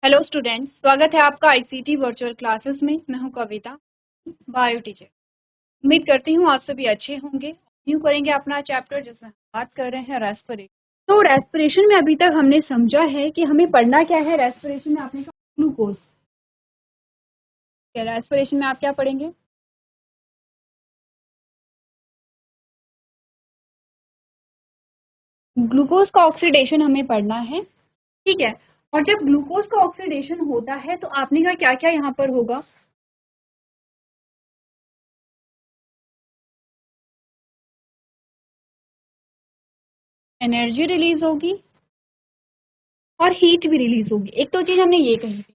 Hello student, स्वागत है आपका आईसीटी वर्चुअल क्लासेस में। मैं हूं कविता, बायो टीचर। उम्मीद करती हूं आप सभी अच्छे होंगे। न्यू करेंगे अपना चैप्टर जिसमें हम बात कर रहे हैं रेस्पिरेशन। तो रेस्पिरेशन में अभी तक हमने समझा है कि हमें पढ़ना क्या है। रेस्पिरेशन में आपने कहा ग्लूकोज। रेस्पिरेशन में आप क्या पढ़ेंगे? ग्लूकोज का ऑक्सीडेशन हमें पढ़ना है, ठीक है। और जब ग्लूकोज का ऑक्सीडेशन होता है तो आपने कहा क्या क्या यहाँ पर होगा? एनर्जी रिलीज होगी और हीट भी रिलीज होगी। एक तो चीज हमने ये कही थी।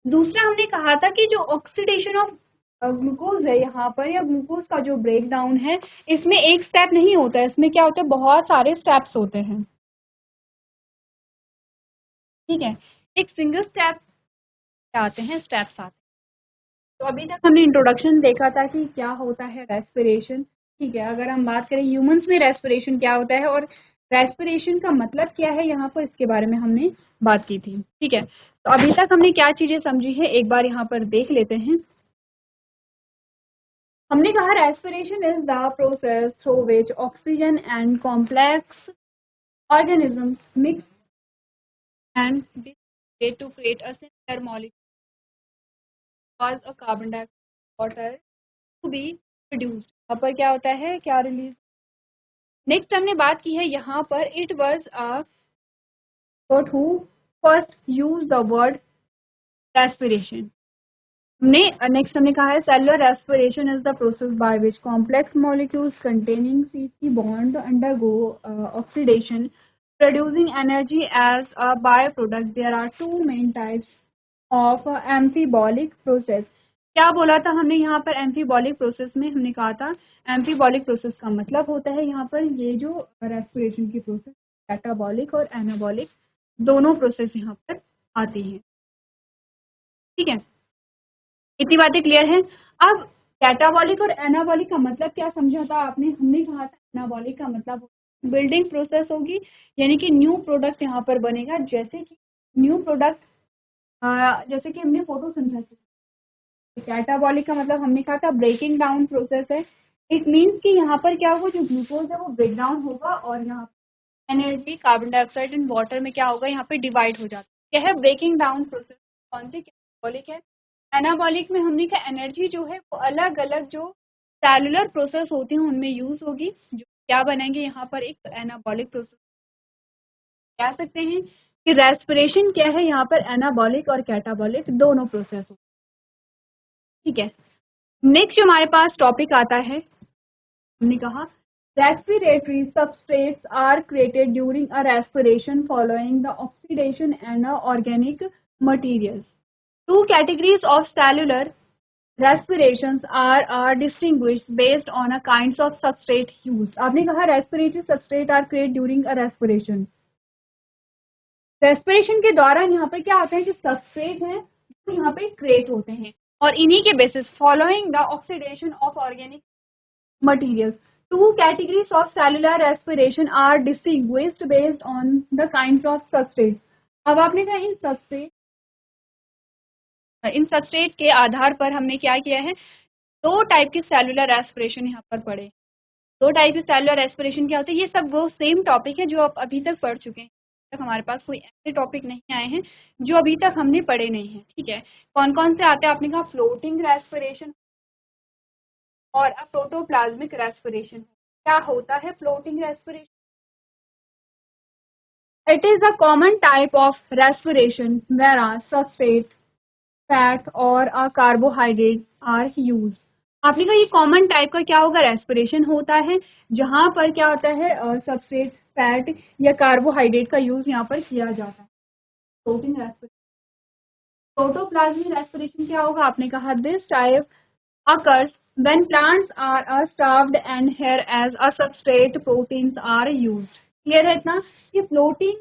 दूसरा हमने कहा था कि जो ऑक्सीडेशन ऑफ ग्लूकोज है यहाँ पर, या ग्लूकोज का जो ब्रेक डाउन है, इसमें एक स्टेप नहीं होता है। इसमें क्या होता है, बहुत सारे स्टेप्स होते हैं, ठीक है। एक सिंगल स्टेप आते हैं, स्टेप्स आते हैं। तो अभी तक हमने इंट्रोडक्शन देखा था कि क्या होता है रेस्पिरेशन, ठीक है। अगर हम बात करें ह्यूमंस में रेस्पिरेशन क्या होता है और रेस्पिरेशन का मतलब क्या है यहाँ पर, इसके बारे में हमने बात की थी, ठीक है। तो अभी तक हमने क्या चीजें समझी है, एक बार यहाँ पर देख लेते हैं। हमने कहा respiration is the process through which oxygen and complex organisms mix and dissociate to create a similar molecule cause a carbon dioxide water to be produced। यहाँ पर क्या होता है, क्या रिलीज। नेक्स्ट हमने बात की है यहाँ पर, it was a who first use the word respiration. हमने नेक्स्ट हमने कहा है cellular respiration is the process by which complex molecules containing CC bond undergo oxidation producing energy as a byproduct. There are two main types of amphibolic process. क्या बोला था हमने यहाँ पर एम्फीबॉलिक प्रोसेस में? हमने कहा था एम्फीबॉलिक प्रोसेस का मतलब होता है यहाँ पर ये जो रेस्पिरेशन की प्रोसेस, कैटाबॉलिक और एनाबॉलिक दोनों प्रोसेस यहाँ पर आती हैं, ठीक है। इतनी बातें क्लियर है। अब कैटाबॉलिक और एनाबॉलिक का मतलब क्या समझा था आपने? हमने कहा था एनाबॉलिक का मतलब बिल्डिंग प्रोसेस होगी, यानी कि न्यू प्रोडक्ट यहाँ पर बनेगा। जैसे कि न्यू प्रोडक्ट, जैसे कि हमने फोटोसिंथेसिस। कैटाबॉलिक का मतलब हमने कहा था ब्रेकिंग डाउन प्रोसेस है। इट मीन्स कि यहाँ पर क्या होगा, जो ग्लूकोज है वो ब्रेक डाउन होगा और यहाँ energy carbon dioxide and water में क्या होगा, यहाँ पे डिवाइड हो जाता है। क्या है ब्रेकिंग डाउन प्रोसेस? कौन सी? कैटाबॉलिक है। एनाबॉलिक में हमने कहा एनर्जी जो है वो अलग अलग जो सेलुलर प्रोसेस होती हैं उनमें यूज होगी, जो क्या बनेंगे यहाँ पर एक एनाबॉलिक प्रोसेस। कह सकते हैं कि रेस्पिरेशन क्या है यहाँ पर, एनाबॉलिक और कैटाबॉलिक दोनों प्रोसेस हो, ठीक है। नेक्स्ट जो हमारे पास टॉपिक आता है, हमने कहा respiratory substrates are created during a respiration following the oxidation and organic materials. Two categories of cellular respirations are distinguished based on a kinds of substrate used. आपने कहा respiratory substrate are created during a respiration. Respiration के दौरान यहाँ पर क्या होता है कि सबस्ट्रेट है तो यहाँ पे क्रिएट होते हैं और इन्हीं के basis following the oxidation of organic materials. Two categories of cellular respiration are distinguished based on the kinds of substrates. अब आपने कहा इन सबस्ट्रेट के आधार पर हमने क्या किया है, दो टाइप की सेलुलर रेस्पिरेशन यहाँ पर पढ़े। दो टाइप की सेलुलर रेस्पिरेशन क्या होती है, ये सब वो सेम टॉपिक है जो आप अभी तक पढ़ चुके हैं। तक हमारे पास कोई ऐसे टॉपिक नहीं आए हैं जो अभी तक हमने पढ़े नहीं हैं, ठीक है। कौन कौन से आते हैं? आपने कहा फ्लोटिंग रेस्पिरेशन और प्रोटोप्लाज्मिक रेस्पिरेशन। क्या होता है floating respiration? It is a common type of respiration whereas substrate, fat or a carbohydrate are used. आपने कहा ये कॉमन टाइप का क्या होगा, रेस्पिरेशन होता है जहां पर क्या होता है सबस्ट्रेट, फैट या कार्बोहाइड्रेट का यूज यहाँ पर किया जाता है। Floating respiration. प्रोटोप्लाज्मिक रेस्पिरेशन क्या होगा? आपने कहा this type occurs when plants are starved and here as a substrate proteins are used. Clear है इतना? ये फ्लोटिंग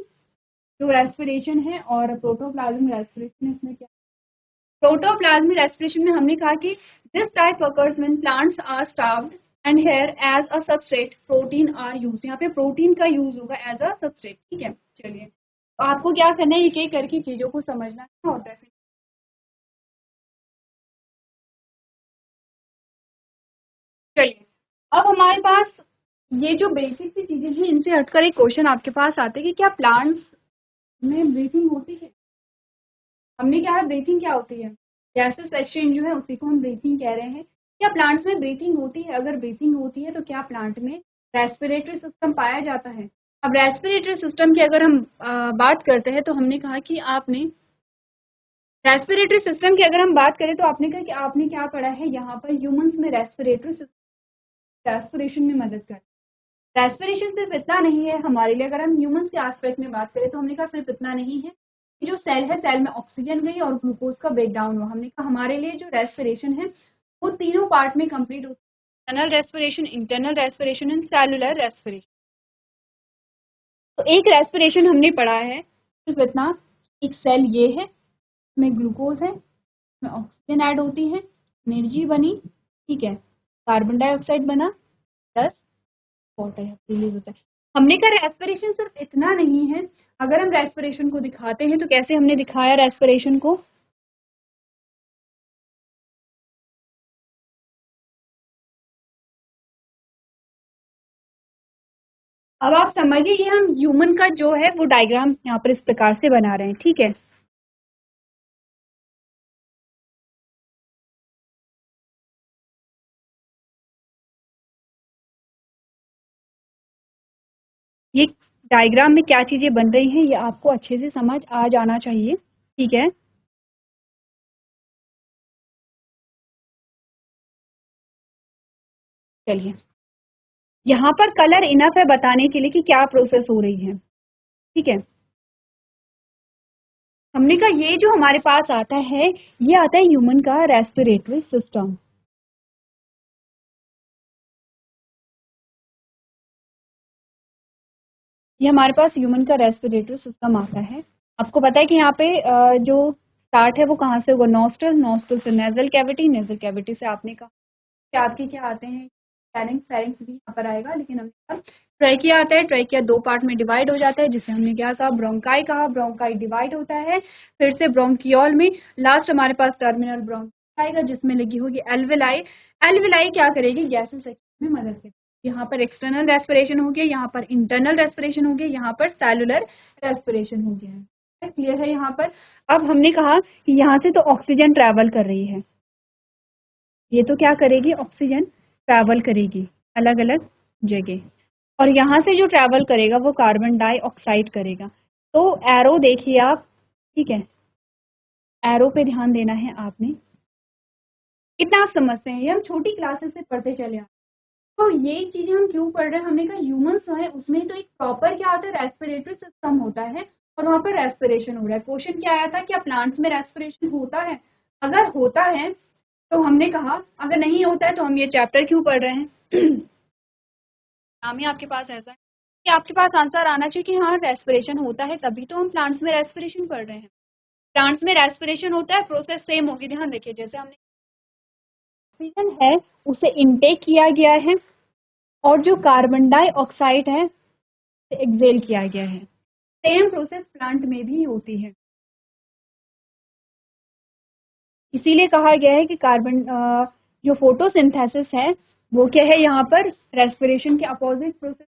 जो रेस्पिरेशन है और प्रोटोप्लाज्मिक रेस्पिरेशन, इसमें क्या? प्रोटोप्लाज्मिक रेस्पिरेशन में हमने कहा कि this type occurs when plants are starved and here as a substrate protein are used. यहाँ पे प्रोटीन का यूज होगा एज अ सबस्ट्रेट, ठीक है। चलिए आपको क्या करना है, एक एक करके चीजों को समझना है और डेफिनेट। चलिए, अब हमारे पास ये जो बेसिक सी चीजें हैं इनसे हटकर एक क्वेश्चन आपके पास आते हैं कि क्या प्लांट्स में ब्रीथिंग होती है। हमने क्या है, ब्रीथिंग क्या होती है, गैसेस एक्सचेंज जो है उसी को हम ब्रीथिंग कह रहे हैं। क्या प्लांट्स में ब्रीथिंग होती है, अगर ब्रीथिंग होती है तो क्या प्लांट में रेस्पिरेटरी सिस्टम पाया जाता है। अब रेस्पिरेटरी सिस्टम की अगर हम बात करते हैं तो हमने कहा कि आपने रेस्पिरेटरी सिस्टम की अगर हम बात करें तो आपने कहा कि आपने क्या पढ़ा है, यहाँ पर ह्यूमंस में रेस्पिरेटरी सिस्टम रेस्पिरेशन में मदद करता है। रेस्पिरेशन सिर्फ इतना नहीं है हमारे लिए, अगर हम ह्यूमंस के एस्पेक्ट में बात करें तो हमने कहा सिर्फ इतना नहीं है कि जो सेल है, सेल में ऑक्सीजन गई और ग्लूकोज का ब्रेकडाउन हुआ। हमने कहा हमारे लिए जो रेस्पिरेशन है वो तीनों पार्ट में कंप्लीट होती है, external respiration, internal respiration and cellular respiration. तो एक रेस्पिरेशन हमने पढ़ा है सिर्फ इतना, एक सेल ये है, इसमें ग्लूकोज है, इसमें ऑक्सीजन ऐड होती है, एनर्जी बनी, ठीक है, कार्बन डाइऑक्साइड बना, प्लस वाटर रिलीज होता है। हमने कहा रेस्पिरेशन सिर्फ इतना नहीं है, अगर हम रेस्पिरेशन को दिखाते हैं तो कैसे हमने दिखाया रेस्पिरेशन को। अब आप समझिए ये हम ह्यूमन का जो है वो डायग्राम यहाँ पर इस प्रकार से बना रहे हैं, ठीक है। ये डायग्राम में क्या चीजें बन रही हैं ये आपको अच्छे से समझ आ जाना चाहिए, ठीक है। चलिए, यहाँ पर कलर इनफ है बताने के लिए कि क्या प्रोसेस हो रही है, ठीक है। हमने कहा ये जो हमारे पास आता है ये आता है ह्यूमन का रेस्पिरेटरी सिस्टम। ये हमारे पास ह्यूमन का रेस्पिरेटरी सिस्टम आता है। आपको पता है कि यहाँ पे जो स्टार्ट है वो कहाँ से होगा, नॉस्ट्रल, नॉस्ट्रल से नेजल कैविटी, नेजल कैविटी से आपने कहा कि आपके क्या आते हैं, फेरिंक्स, फेरिंक्स भी यहाँ पर आएगा, लेकिन हमने कहा ट्रैकिया आता है। ट्रैकिया दो पार्ट में डिवाइड हो जाता है, जिसे हमने क्या कहा, ब्रोंकाई कहा। ब्रोंकाई डिवाइड होता है फिर से ब्रोंकियोल में, लास्ट हमारे पास टर्मिनल ब्रोंकाई आएगा जिसमें लगी होगी एल्वेलाई। एल्वेलाई क्या करेगी, गैसेस एक्सचेंज में मदद करेगी। यहाँ पर एक्सटर्नल रेस्पिरेशन हो गया, यहाँ पर इंटरनल रेस्पिरेशन हो गया, यहाँ पर सेलुलर रेस्पिरेशन हो गया है। क्लियर है यहाँ पर। अब हमने कहा कि यहाँ से तो ऑक्सीजन ट्रैवल कर रही है, ये तो क्या करेगी, ऑक्सीजन ट्रैवल करेगी अलग अलग जगह, और यहाँ से जो ट्रैवल करेगा वो कार्बन डाइऑक्साइड करेगा। तो एरो देखिए आप, ठीक है, एरो पे ध्यान देना है आपने। कितना आप समझते हैं, ये हम छोटी क्लासेस से पढ़ते चले आए। तो ये चीजें हम क्यों पढ़ रहे हैं, हमने कहा ह्यूमंस है उसमें तो एक प्रॉपर क्या होता है, रेस्पिरेटरी सिस्टम होता है और वहां पर रेस्पिरेशन हो रहा है। क्वेश्चन क्या आया था, क्या प्लांट्स में रेस्पिरेशन होता है। अगर होता है तो हमने कहा, अगर नहीं होता है तो हम ये चैप्टर क्यों पढ़ रहे हैं। नाम ही आपके पास ऐसा है कि आपके पास आंसर आना चाहिए कि हाँ रेस्पिरेशन होता है, तभी तो हम प्लांट्स में रेस्पिरेशन पढ़ रहे हैं। प्लांट्स में रेस्पिरेशन होता है, प्रोसेस सेम होगी। ध्यान रखिए, जैसे हमने ऑक्सीजन है उसे इनटेक किया गया है और जो कार्बन डाइऑक्साइड है उसे एक्सेल किया गया है। सेम प्रोसेस प्लांट में भी होती है, इसीलिए कहा गया है कि कार्बन जो फोटोसिंथेसिस है वो क्या है, यहाँ पर रेस्पिरेशन के अपोजिट प्रोसेस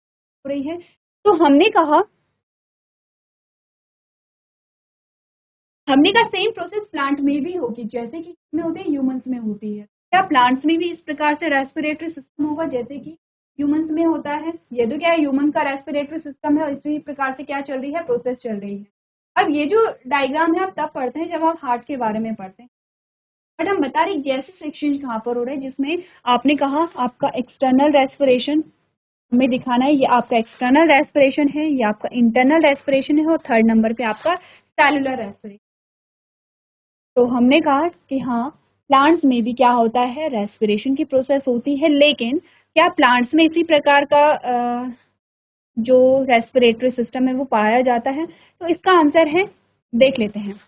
हो रही है। तो हमने कहा सेम प्रोसेस प्लांट में भी होगी, जैसे कि में होती है ह्यूमंस में होती है। क्या प्लांट्स में भी इस प्रकार से रेस्पिरेटरी सिस्टम होगा जैसे कि ह्यूमंस में होता है। ये तो क्या है, ह्यूमन का रेस्पिरेटरी सिस्टम है, इसी प्रकार से क्या चल रही है, प्रोसेस चल रही है। अब ये जो डायग्राम है आप तब पढ़ते हैं जब आप हार्ट के बारे में पढ़ते हैं, बट हम बता रहे गैसेस एक्सचेंज कहाँ पर हो रहा है, जिसमें आपने कहा आपका एक्सटर्नल रेस्पिरेशन हमें दिखाना है, ये आपका एक्सटर्नल रेस्पिरेशन है, ये आपका इंटरनल रेस्पिरेशन है, और थर्ड नंबर पे आपका सेलुलर रेस्पिरेशन। तो हमने कहा कि हाँ प्लांट्स में भी क्या होता है, रेस्पिरेशन की प्रोसेस होती है, लेकिन क्या प्लांट्स में इसी प्रकार का जो रेस्पिरेटरी सिस्टम है वो पाया जाता है। तो इसका आंसर है, देख लेते हैं,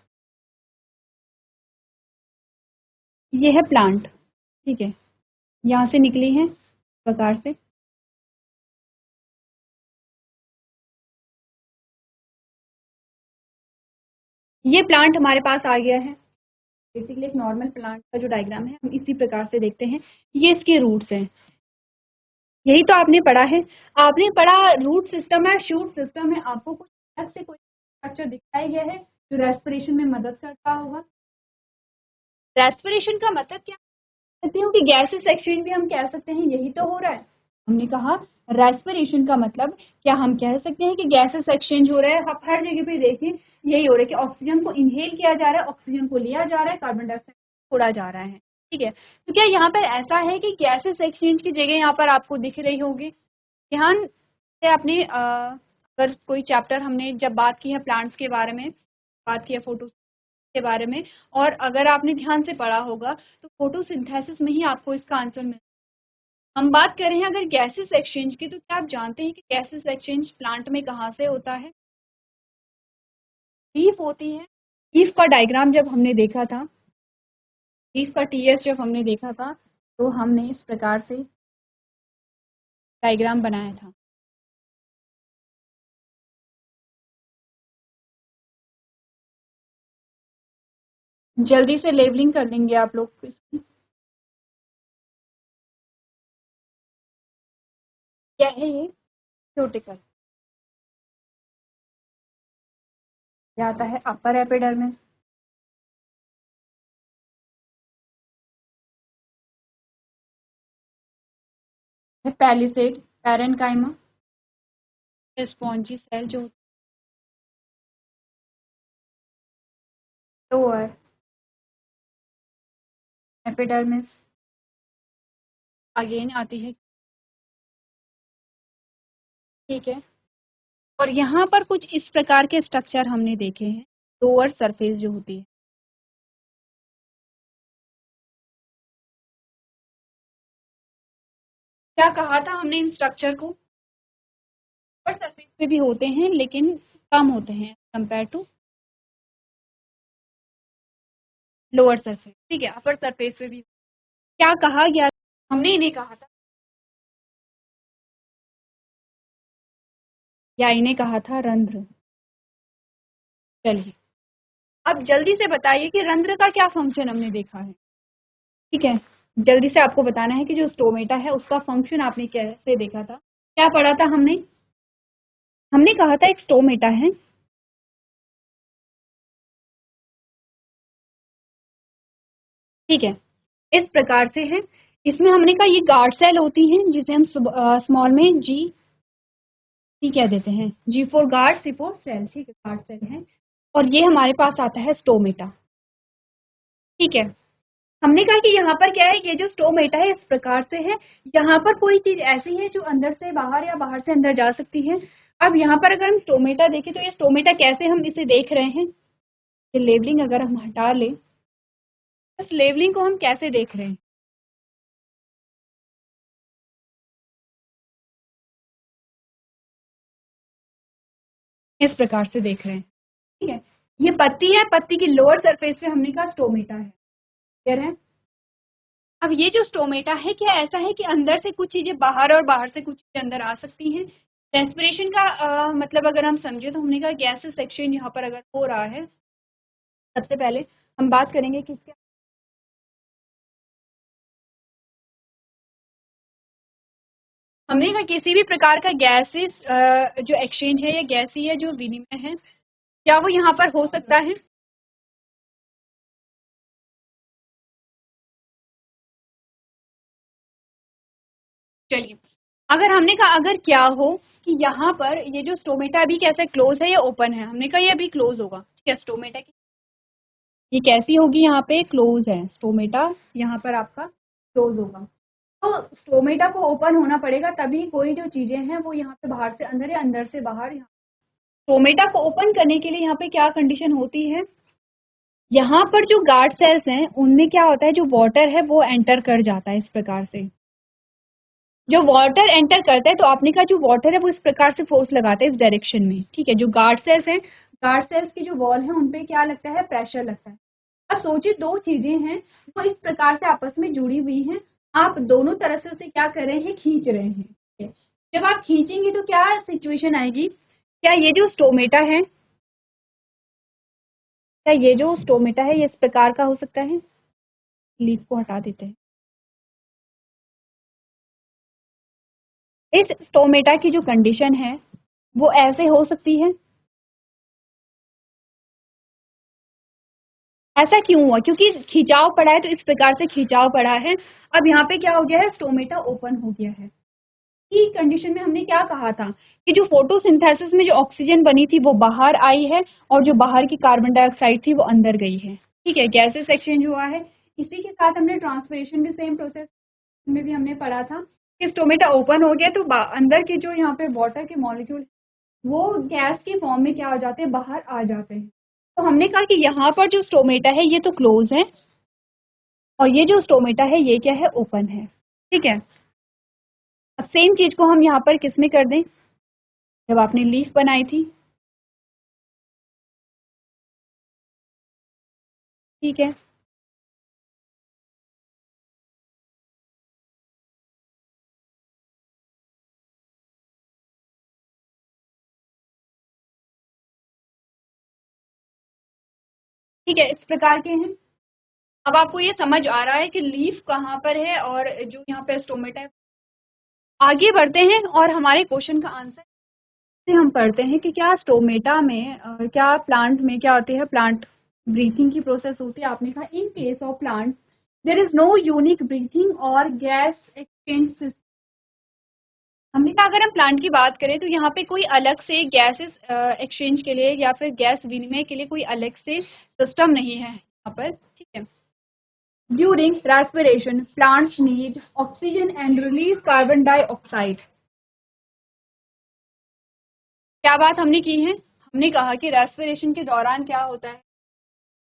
ये है प्लांट, ठीक है, यहाँ से निकली है इस प्रकार से। ये प्लांट हमारे पास आ गया है। बेसिकली एक नॉर्मल प्लांट का जो डायग्राम है हम इसी प्रकार से देखते हैं। ये इसके रूट्स हैं, यही तो आपने पढ़ा है। आपने पढ़ा रूट सिस्टम है, शूट सिस्टम है, आपको कुछ अलग से कोई स्ट्रक्चर दिखाया गया है जो रेस्पिरेशन में मदद करता होगा। रेस्पिरेशन का मतलब क्या कहते हैं कि गैसेस एक्सचेंज भी हम कह सकते हैं, यही तो हो रहा है। हमने कहा रेस्पिरेशन का मतलब क्या हम कह सकते हैं कि गैसेस एक्सचेंज हो रहा है। आप हर जगह पे देखें यही हो रहा है कि ऑक्सीजन को इनहेल किया जा रहा है, ऑक्सीजन को लिया जा रहा है, कार्बन डाइऑक्साइड छोड़ा जा रहा है। ठीक है, तो क्या यहाँ पर ऐसा है कि गैसेस एक्सचेंज की जगह यहाँ पर आपको दिख रही होगी। ध्यान से आपने अगर कोई चैप्टर हमने जब बात की है प्लांट्स के बारे में, बात की है फोटो के बारे में, और अगर आपने ध्यान से पढ़ा होगा तो फोटोसिंथेसिस में ही आपको इसका आंसर मिल। हम बात कर रहे हैं अगर गैसेस एक्सचेंज की, तो क्या आप जानते हैं कि गैसेस एक्सचेंज प्लांट में कहाँ से होता है? लीफ होती है। लीफ का डायग्राम जब हमने देखा था, लीफ का टीएस जब हमने देखा था, तो हमने इस प्रकार से डायग्राम बनाया था। जल्दी से लेबलिंग कर लेंगे आप लोग इसकी। क्या है ये? क्यूटिकल। क्या आता है? Upper epidermis. Palisade, parenchyma, spongy cell जो लोअर एपिडर्मिस अगेन आती है। ठीक है, और यहाँ पर कुछ इस प्रकार के स्ट्रक्चर हमने देखे हैं, लोअर सरफेस जो होती है। क्या कहा था हमने इन स्ट्रक्चर को? अपर सरफेस पे भी होते हैं लेकिन कम होते हैं कंपेयर टू लोअर सरफेस। ठीक है, अपर सरफेस पे भी। क्या कहा गया? हमने इन्हें कहा था, या इन्हें कहा था रंध्र। चलिए, अब जल्दी से बताइए कि रंध्र का क्या फंक्शन हमने देखा है। ठीक है, जल्दी से आपको बताना है कि जो स्टोमेटा है उसका फंक्शन आपने कैसे देखा था। क्या पढ़ा था हमने? हमने कहा था एक स्टोमेटा है, ठीक है, इस प्रकार से है। इसमें हमने कहा ये गार्ड सेल होती हैं जिसे हम स्मॉल में जी सी कह देते हैं। G for guard, C for cell. ठीक है, गार्ड सेल है। और ये हमारे पास आता है स्टोमेटा। ठीक है, हमने कहा कि यहाँ पर क्या है, ये जो स्टोमेटा है इस प्रकार से है। यहाँ पर कोई चीज ऐसी है जो अंदर से बाहर या बाहर से अंदर जा सकती है। अब यहाँ पर अगर हम स्टोमेटा देखें तो ये स्टोमेटा कैसे हम इसे देख रहे हैं, ये लेबलिंग अगर हम हटा लें, इस लेबलिंग को हम कैसे देख रहे हैं? इस प्रकार से देख रहे हैं। ठीक है, ये पत्ती है, पत्ती की लोअर सरफेस पे हमने कहा स्टोमेटा है। क्लियर है? अब ये जो स्टोमेटा है, क्या ऐसा है कि अंदर से कुछ चीजें बाहर और बाहर से कुछ चीजें अंदर आ सकती हैं? रेस्पिरेशन का मतलब अगर हम समझे तो हमने कहा गैसेस एक्सचेंज यहाँ पर अगर हो रहा है, सबसे पहले हम बात करेंगे किसके। हमने कहा किसी भी प्रकार का गैसेस जो एक्सचेंज है या गैसीय जो विनिमय है, क्या वो यहाँ पर हो सकता है? चलिए, अगर हमने कहा अगर क्या हो कि यहाँ पर ये जो स्टोमेटा अभी कैसे क्लोज है या ओपन है, हमने कहा ये अभी क्लोज होगा। ठीक है, स्टोमेटा की ये कैसी होगी, यहाँ पे क्लोज है स्टोमेटा, यहाँ पर आपका क्लोज होगा। तो स्टोमेटा को ओपन होना पड़ेगा तभी कोई जो चीजें हैं वो यहाँ पे बाहर से अंदर या अंदर से बाहर। स्टोमेटा को ओपन करने के लिए यहाँ पे क्या कंडीशन होती है, यहाँ पर जो गार्ड सेल्स हैं उनमें क्या होता है, जो वाटर है वो एंटर कर जाता है इस प्रकार से। जो वाटर एंटर करता है तो आपने कहा जो वाटर है वो इस प्रकार से फोर्स लगाता है इस डायरेक्शन में। ठीक है, जो गार्ड सेल्स हैं, गार्ड सेल्स की जो वॉल है उन पे क्या लगता है, प्रेशर लगता है। अब सोचिए दो चीजें हैं वो इस प्रकार से आपस में जुड़ी हुई हैं, आप दोनों तरफ से उसे क्या कर रहे हैं, खींच रहे हैं। ठीक है? जब आप खींचेंगे तो क्या सिचुएशन आएगी, क्या ये जो स्टोमेटा है क्या ये जो स्टोमेटा है ये इस प्रकार का हो सकता है? लीफ को हटा देते हैं। इस स्टोमेटा की जो कंडीशन है वो ऐसे हो सकती है। ऐसा क्यों हुआ? क्योंकि खिंचाव पड़ा है, तो इस प्रकार से खिंचाव पड़ा है। अब यहाँ पे क्या हो गया है? स्टोमेटा ओपन हो गया है। की कंडीशन में हमने क्या कहा था कि जो फोटोसिंथेसिस में जो ऑक्सीजन बनी थी वो बाहर आई है और जो बाहर की कार्बन डाइऑक्साइड थी वो अंदर गई है। ठीक है, गैसेस एक्सचेंज हुआ है। इसी के साथ हमने ट्रांसपिरेशन के सेम प्रोसेस में भी हमने पढ़ा था कि स्टोमेटा ओपन हो गया तो अंदर के जो यहाँ पे वाटर के मॉलिक्यूल वो गैस के फॉर्म में क्या हो जाते हैं? बाहर आ जाते हैं। तो हमने कहा कि यहाँ पर जो स्टोमेटा है ये तो क्लोज है और ये जो स्टोमेटा है ये क्या है? ओपन है। ठीक है, अब सेम चीज को हम यहाँ पर किस में कर दें? जब आपने लीफ बनाई थी, ठीक है, ठीक है, इस प्रकार के हैं। अब आपको ये समझ आ रहा है कि लीफ कहाँ पर है और जो यहाँ पे स्टोमेटा है। आगे बढ़ते हैं और हमारे क्वेश्चन का आंसर से हम पढ़ते हैं कि क्या स्टोमेटा में क्या प्लांट में क्या होती है? प्लांट ब्रीथिंग की प्रोसेस होती है। आपने कहा in case of plant there is no unique breathing और गैस एक्सचेंज सिस्टम। हमने कहा अगर हम प्लांट की बात करें तो यहाँ पे कोई अलग से गैसेस एक्सचेंज के लिए या फिर गैस विनिमय के लिए कोई अलग से सिस्टम नहीं है यहाँ पर। ठीक है, during respiration plants need oxygen and release carbon dioxide. क्या बात हमने की है? हमने कहा कि रेस्पिरेशन के दौरान क्या होता है?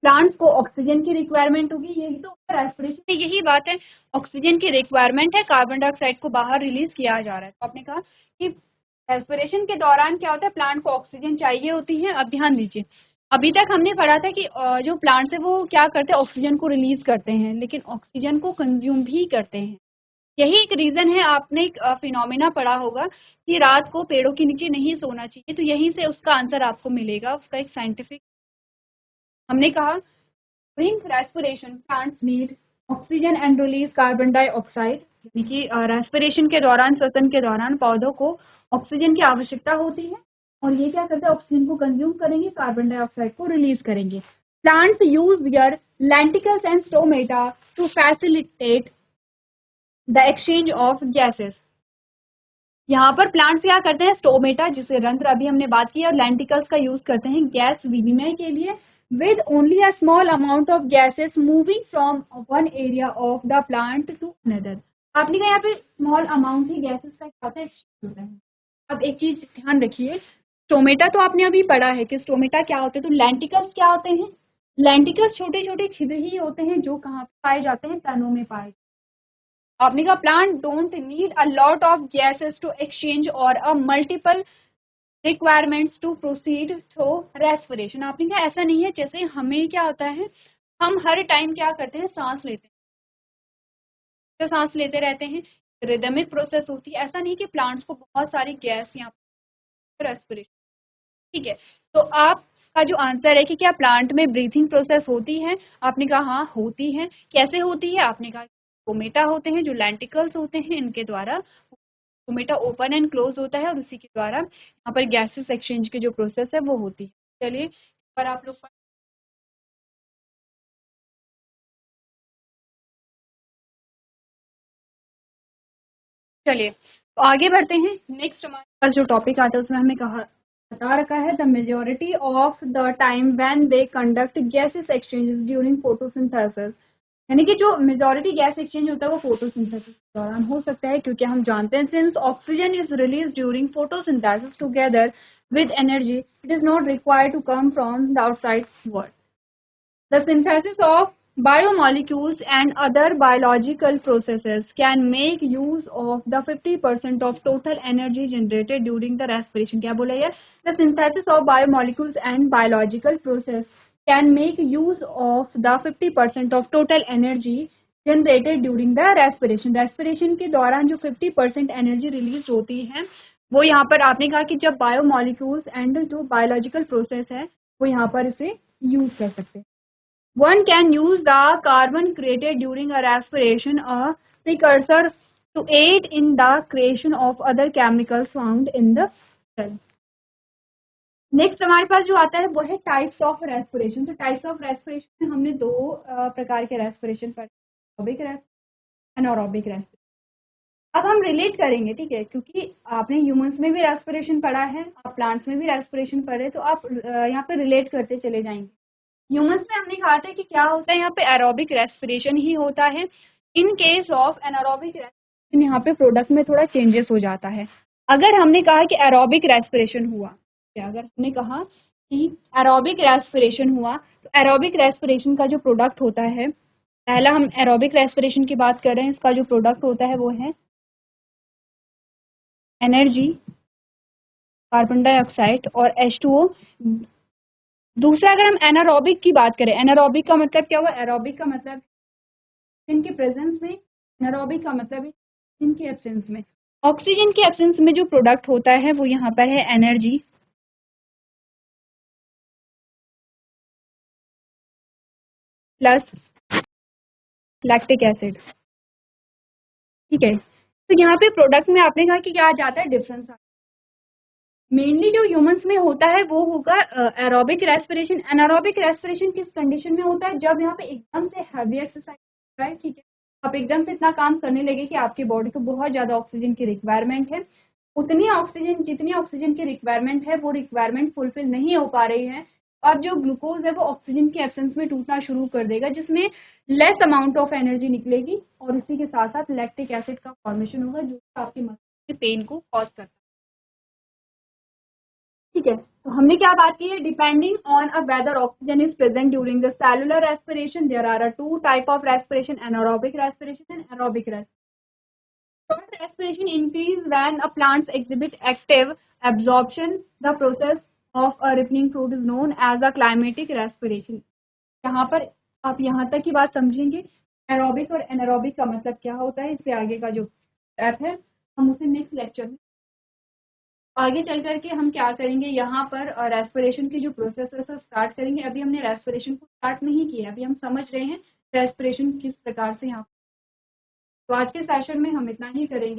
प्लांट्स को ऑक्सीजन की रिक्वायरमेंट होगी। यही तो रेस्पिरेशन में यही बात है, ऑक्सीजन की रिक्वायरमेंट है, कार्बन डाइऑक्साइड को बाहर रिलीज किया जा रहा है। तो आपने कहा कि रेस्पिरेशन के दौरान क्या होता है? प्लांट को ऑक्सीजन चाहिए होती है। अब ध्यान दीजिए, अभी तक हमने पढ़ा था कि जो प्लांट्स है वो क्या करते हैं? ऑक्सीजन को रिलीज करते हैं, लेकिन ऑक्सीजन को कंज्यूम भी करते हैं। यही एक रीजन है, आपने एक फिनोमेना पढ़ा होगा कि रात को पेड़ों के नीचे नहीं सोना चाहिए। तो यहीं से उसका आंसर आपको मिलेगा, उसका एक साइंटिफिक। हमने कहा during respiration plants need oxygen and release carbon dioxide, यानी कि रेस्पिरेशन के दौरान, श्वसन के दौरान पौधों को ऑक्सीजन की आवश्यकता होती है और ये क्या करते हैं? ऑक्सीजन को कंज्यूम करेंगे, कार्बन डाइऑक्साइड को रिलीज करेंगे। Plants use their lenticels and stomata to facilitate the exchange of gases. यहाँ पर प्लांट्स क्या करते हैं? स्टोमेटा जिसे रंध्र अभी हमने बात की और लेंटिकल्स का यूज करते हैं गैस विनिमय के लिए with only a small amount of gases moving from one area of the plant to another। आपने कहा यहाँ पे स्मॉल अमाउंट ही गैसेस का क्या होता है? एक्सचेंज होता है। अब एक चीज ध्यान रखिए, स्टोमेटा तो आपने अभी पढ़ा है कि स्टोमेटा क्या होते हैं, तो लेंटिकल्स क्या होते हैं? लेंटिकल्स छोटे छोटे छिद्र ही होते हैं जो कहाँ पाए जाते हैं? तनों में पाए। आपने कहा plant don't need a lot of gases to exchange और a multiple requirements to proceed through respiration. आपने कहा ऐसा नहीं है, जैसे हमें क्या होता है, हम हर टाइम क्या करते हैं? सांस लेते हैं, तो सांस लेते रहते हैं, रिदमिक प्रोसेस होती है। ऐसा नहीं कि प्लांट्स को बहुत सारी गैस यहाँ पर रेस्पिरेशन। ठीक है, तो आपका जो आंसर है कि क्या प्लांट में ब्रीथिंग प्रोसेस होती है? आपने कहा हाँ होती है। कैसे होती है? आपने कहा स्टोमेटा होते हैं, जो लेंटिकल्स होते हैं, इनके द्वारा स्टोमेटा ओपन एंड क्लोज होता है और उसी के द्वारा यहाँ पर गैसेस एक्सचेंज की जो प्रोसेस है वो होती है। चलिए पर आप लोग चलिए तो आगे बढ़ते हैं। नेक्स्ट हमारे पास जो टॉपिक आता है उसमें हमें कहा बता रखा है the majority of the time when they conduct gases exchanges during photosynthesis. यानी कि जो मेजोरिटी गैस एक्सचेंज होता है वो फोटोसिंथेसिस के दौरान हो सकता है, क्योंकि हम जानते हैं since oxygen is release during photosynthesis together with energy, it is not required to come from the outside world. The synthesis of biomolecules and other biological processes can make use of the 50% of total energy generated during the respiration। क्या बोला है? The synthesis of biomolecules and biological process can make use of the 50% of total energy generated during the respiration। respiration के दौरान जो 50% energy release होती है वो यहाँ पर आपने कहा कि जब बायोमोलिक्यूल्स एंड जो बायोलॉजिकल प्रोसेस है वो यहाँ पर इसे यूज कर सकते हैं। One can use the carbon created during a respiration, a precursor, to aid in the creation of other chemicals found in the cell. Next हमारे पास जो आता है वो है टाइप्स ऑफ रेस्पिरेशन। तो टाइप्स ऑफ रेस्पिरेशन में हमने दो प्रकार के रेस्पिरेशन पढ़े, एरोबिक रेस्पिरेशन, एनारोबिक रेस्पिरेशन। अब हम रिलेट करेंगे, ठीक है, क्योंकि आपने ह्यूमंस में भी रेस्पिरेशन पढ़ा है, आप प्लांट्स में भी रेस्पिरेशन पढ़े, तो आप यहाँ पे रिलेट करते चले जाएंगे। ह्यूमंस में हमने कहा था कि क्या होता है, यहाँ पे एरोबिक रेस्पिरेशन ही होता है। इन केस ऑफ एनारोबिक रेस्पिरेशन यहाँ पे प्रोडक्ट में थोड़ा चेंजेस हो जाता है। अगर हमने कहा कि एरोबिक रेस्पिरेशन हुआ, अगर हमने कहा कि एरोबिक रेस्पिरेशन हुआ, तो एरोबिक रेस्पिरेशन का जो प्रोडक्ट होता है, पहला हम एरोबिक रेस्पिरेशन की बात कर रहे हैं, इसका जो प्रोडक्ट होता है वो है एनर्जी, कार्बन डाइऑक्साइड और H2O। दूसरा अगर हम एनारोबिक की बात करें, एनारोबिक का मतलब क्या हुआ, एरोबिक का मतलब इनके प्रेजेंस में, एनारोबिक का मतलब इनके एब्सेंस में। ऑक्सीजन के एब्सेंस में जो प्रोडक्ट होता है वो यहाँ पर है एनर्जी प्लस लैक्टिक एसिड, ठीक है। तो यहाँ पे प्रोडक्ट में आपने कहा कि क्या आ जाता है, डिफरेंस। मेनली जो ह्यूमंस में होता है वो होगा एरोबिक रेस्पिरेशन। एनारोबिक रेस्पिरेशन किस कंडीशन में होता है, जब यहाँ पे एकदम से हैवी एक्सरसाइज होता है, ठीक है, आप एकदम से इतना काम करने लगे कि आपकी बॉडी को बहुत ज़्यादा ऑक्सीजन की रिक्वायरमेंट है, उतनी ऑक्सीजन, जितनी ऑक्सीजन की रिक्वायरमेंट है वो रिक्वायरमेंट फुलफिल नहीं हो पा रही है, अब जो ग्लूकोज है वो ऑक्सीजन के एब्सेंस में टूटना शुरू कर देगा, जिसमें लेस अमाउंट ऑफ एनर्जी निकलेगी और इसी के साथ साथ लैक्टिक एसिड का फॉर्मेशन होगा, जो आपके मसल के पेन को कॉज करता है, ठीक है। तो हमने क्या बात की है, depending on a whether oxygen is present during the cellular respiration, there are two type of respiration, anaerobic respiration and aerobic respiration. Short respiration increase when a plants exhibit active absorption. The process of a ripening fruit is known as a climatic respiration. यहाँ पर आप यहाँ तक की बात समझेंगे, aerobic और anaerobic का मतलब क्या होता है, इससे आगे का जो स्टेप है हम उसे नेक्स्ट लेक्चर में आगे चल करके हम क्या करेंगे, यहाँ पर रेस्पिरेशन की जो प्रोसेस है उसे स्टार्ट करेंगे। अभी हमने रेस्पिरेशन को स्टार्ट नहीं किया, अभी हम समझ रहे हैं रेस्पिरेशन किस प्रकार से यहाँ। तो आज के सेशन में हम इतना ही करेंगे।